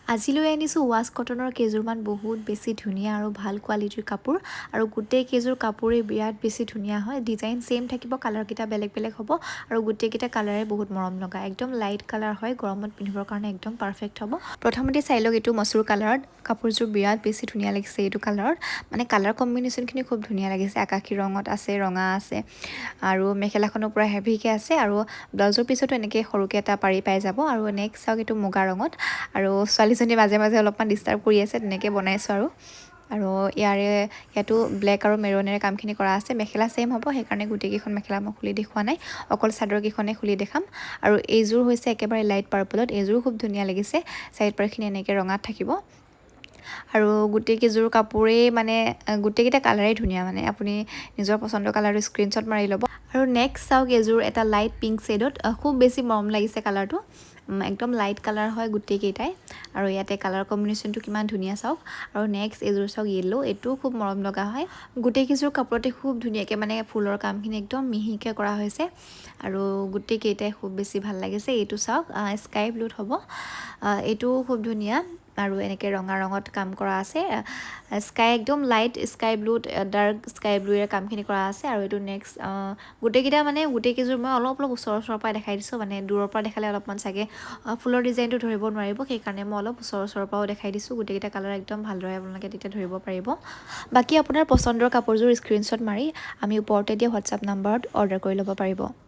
আজিলৈ আনিছোঁ ৱাছ কটনৰ কেইযোৰমান বহুত বেছি ধুনীয়া আৰু ভাল কোৱালিটিৰ কাপোৰ আৰু গোটেই কেইযোৰ কাপোৰেই বিৰাট বেছি ধুনীয়া হয় ডিজাইন ছেম থাকিব কালাৰকেইটা বেলেগ বেলেগ হ'ব আৰু গোটেইকেইটা কালাৰে বহুত মৰম লগা একদম লাইট কালাৰ হয় গৰমত পিন্ধিবৰ কাৰণে একদম পাৰফেক্ট হ'ব প্ৰথমতে চাই লওক এইটো মচুৰ কালাৰত কাপোৰযোৰ বিৰাট বেছি ধুনীয়া লাগিছে এইটো কালাৰত মানে কালাৰ কম্বিনেশ্যনখিনি খুব ধুনীয়া লাগিছে আকাশী ৰঙত আছে ৰঙা আছে আৰু মেখেলাখনৰ পৰা হেভিকৈ আছে আৰু ব্লাউজৰ পিছতো এনেকৈ সৰুকৈ এটা পাৰি পাই যাব আৰু নেক্সট চাওক এইটো মুগা ৰঙত আৰু ছোৱালীজনী মাজে মাজে অলপমান ডিষ্টাৰ্ব কৰি আছে তেনেকৈ বনাইছোঁ আৰু ইয়াতো ব্লেক আৰু মেৰুনেৰে কামখিনি কৰা আছে মেখেলা ছেইম হ'ব সেইকাৰণে গোটেইকেইখন মেখেলা মই খুলি দেখুওৱা নাই অকল চাদৰকেইখনে খুলি দেখাম আৰু এইযোৰ হৈছে একেবাৰে লাইট পাৰ্পলত এইযোৰো খুব ধুনীয়া লাগিছে চাইড পাৰখিনি এনেকৈ ৰঙাত থাকিব আৰু গোটেইকেইযোৰ কাপোৰেই মানে গোটেইকেইটা কালাৰেই ধুনীয়া মানে আপুনি নিজৰ পচন্দৰ কালাৰটো স্ক্ৰীনশ্বট মাৰি ল'ব আৰু নেক্সট চাওক এইযোৰ এটা লাইট পিংক শ্বেডত খুব বেছি মৰম লাগিছে কালাৰটো একদম লাইট কালাৰ হয় গোটেইকেইটাই আৰু ইয়াতে কালাৰ কম্বিনেশ্যনটো কিমান ধুনীয়া চাওক আৰু নেক্সট এইযোৰ চাওক য়েল্লো এইটোও খুব মৰম লগা হয় গোটেইকেইযোৰ কাপোৰতে খুব ধুনীয়াকৈ মানে ফুলৰ কামখিনি একদম মিহিকৈ কৰা হৈছে আৰু গোটেইকেইটাই খুব বেছি ভাল লাগিছে এইটো চাওক স্কাই ব্লুত হ'ব এইটোও খুব ধুনীয়া আৰু এনেকৈ ৰঙা ৰঙত কাম কৰা আছে স্কাই একদম লাইট স্কাই ব্লুত ডাৰ্ক স্কাই ব্লুৰে কামখিনি কৰা আছে আৰু এইটো নেক্সট গোটেইকেইটা মানে গোটেইকেইযোৰ মই অলপ ওচৰৰ পৰা দেখাই দিছোঁ মানে দূৰৰ পৰা দেখালে অলপমান চাগে ফুলৰ ডিজাইনটো ধৰিব নোৱাৰিব সেইকাৰণে মই অলপ ওচৰৰ পৰাও দেখাই দিছোঁ গোটেইকেইটা কালাৰ একদম ভালদৰে আপোনালোকে তেতিয়া ধৰিব পাৰিব বাকী আপোনাৰ পচন্দৰ কাপোৰযোৰ স্ক্ৰীনশ্বট মাৰি আমি ওপৰতে দিয়া হোৱাটছআপ নাম্বাৰত অৰ্ডাৰ কৰি ল'ব পাৰিব